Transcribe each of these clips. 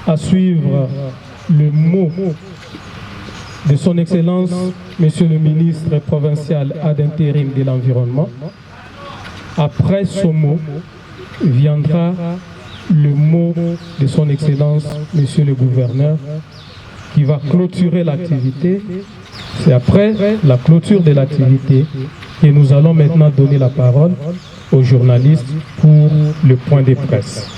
À suivre le mot de son Excellence, Monsieur le ministre provincial ad intérim de l'Environnement. Après ce mot, viendra le mot de son Excellence, Monsieur le gouverneur, qui va clôturer l'activité. C'est après la clôture de l'activité que nous allons maintenant donner la parole aux journalistes pour le point de presse.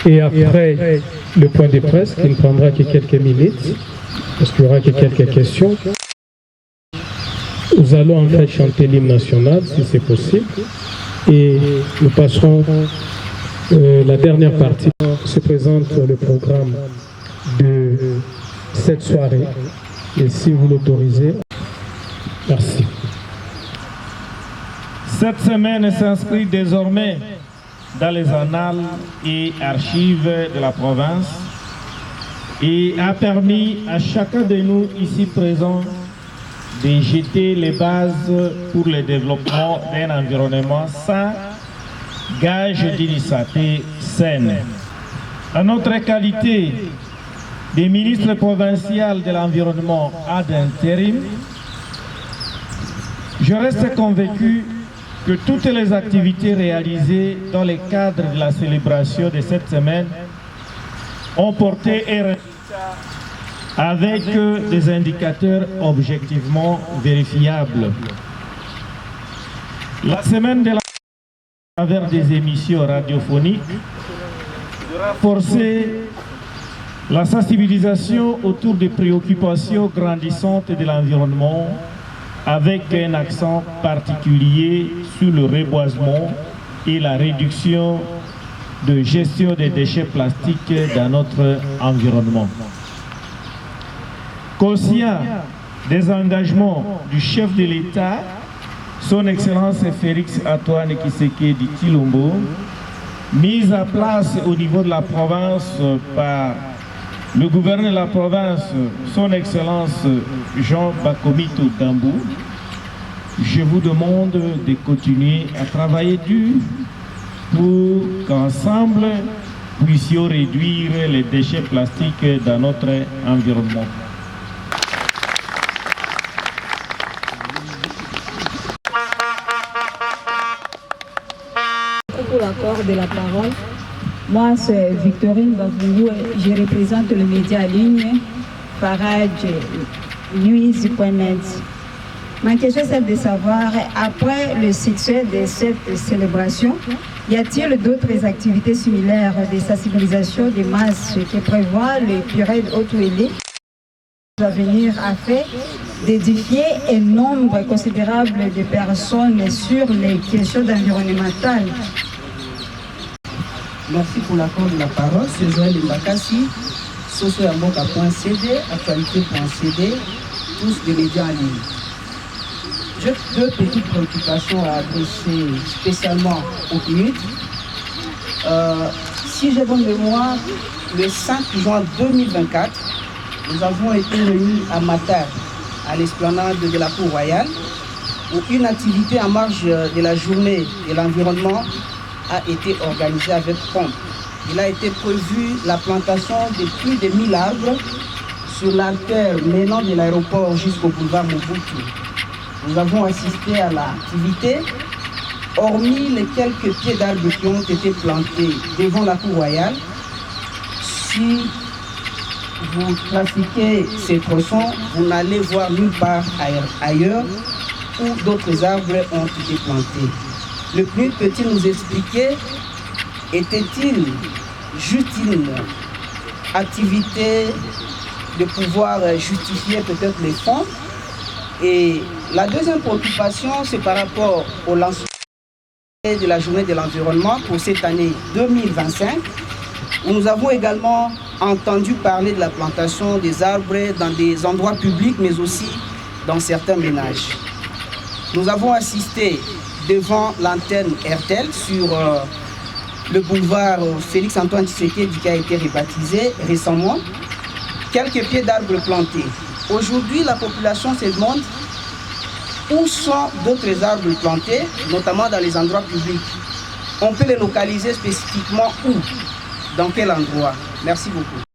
Et après le point de presse, qui ne prendra que quelques minutes, parce qu'il n'y aura que quelques questions, nous allons enfin chanter l'hymne national, si c'est possible, et nous passerons la dernière partie. Se présente le programme de cette soirée, et si vous l'autorisez, merci. Cette semaine s'inscrit désormais dans les annales et archives de la province et a permis à chacun de nous ici présents de jeter les bases pour le développement d'un environnement sain, gage d'initiative saine. En notre qualité de ministre provincial de l'environnement ad intérim, je reste convaincu que toutes les activités réalisées dans le cadre de la célébration de cette semaine ont porté un résultat avec des indicateurs objectivement vérifiables. La semaine de la à travers des émissions radiophoniques, de renforcer la sensibilisation autour des préoccupations grandissantes de l'environnement avec un accent particulier sur le reboisement et la réduction de gestion des déchets plastiques dans notre environnement. Conscient des engagements du chef de l'État, son Excellence Félix Antoine Tshisekedi Tshilombo, mise à place au niveau de la province par le gouverneur de la province, son Excellence Jean Bakomito Dambou, je vous demande de continuer à travailler dur pour qu'ensemble puissions réduire les déchets plastiques dans notre environnement. Pour l'accord de la parole. Moi, c'est Victorine Bavungu, je représente le média en ligne, Farage News.net. Ma question est de savoir, après le succès de cette célébration, y a-t-il d'autres activités similaires de sensibilisation des masses que prévoit le curé de Haute-Ouélé à venir afin d'édifier un nombre considérable de personnes sur les questions environnementales? Merci pour l'accord de la parole. C'est Joël Mbakassi, sosoyamoka.cd, actualité.cd, tous des médias en ligne. J'ai deux petites préoccupations à adresser spécialement au PNUD. Si j'ai bonne mémoire, le 5 juin 2024, nous avons été réunis à Matar, à l'esplanade de la Cour royale, où une activité en marge de la journée de l'environnement a été organisé avec pompe. Il a été prévu la plantation de plus de 1000 arbres sur l'artère menant de l'aéroport jusqu'au boulevard Mobutu. Nous avons assisté à l'activité, hormis les quelques pieds d'arbres qui ont été plantés devant la cour royale. Si vous trafiquez ces tronçons, vous n'allez voir nulle part ailleurs où d'autres arbres ont été plantés. Le PNUD peut-il nous expliquer, était-il juste une activité de pouvoir justifier peut-être les fonds? Et la deuxième préoccupation, c'est par rapport au lancement de la journée de l'environnement pour cette année 2025, où nous avons également entendu parler de la plantation des arbres dans des endroits publics, mais aussi dans certains ménages. Nous avons assisté devant l'antenne RTL sur le boulevard Félix Antoine Tshisekedi qui a été rebaptisé récemment, quelques pieds d'arbres plantés. Aujourd'hui, la population se demande Où sont d'autres arbres plantés, notamment dans les endroits publics? On peut les localiser spécifiquement où? Dans quel endroit? Merci beaucoup.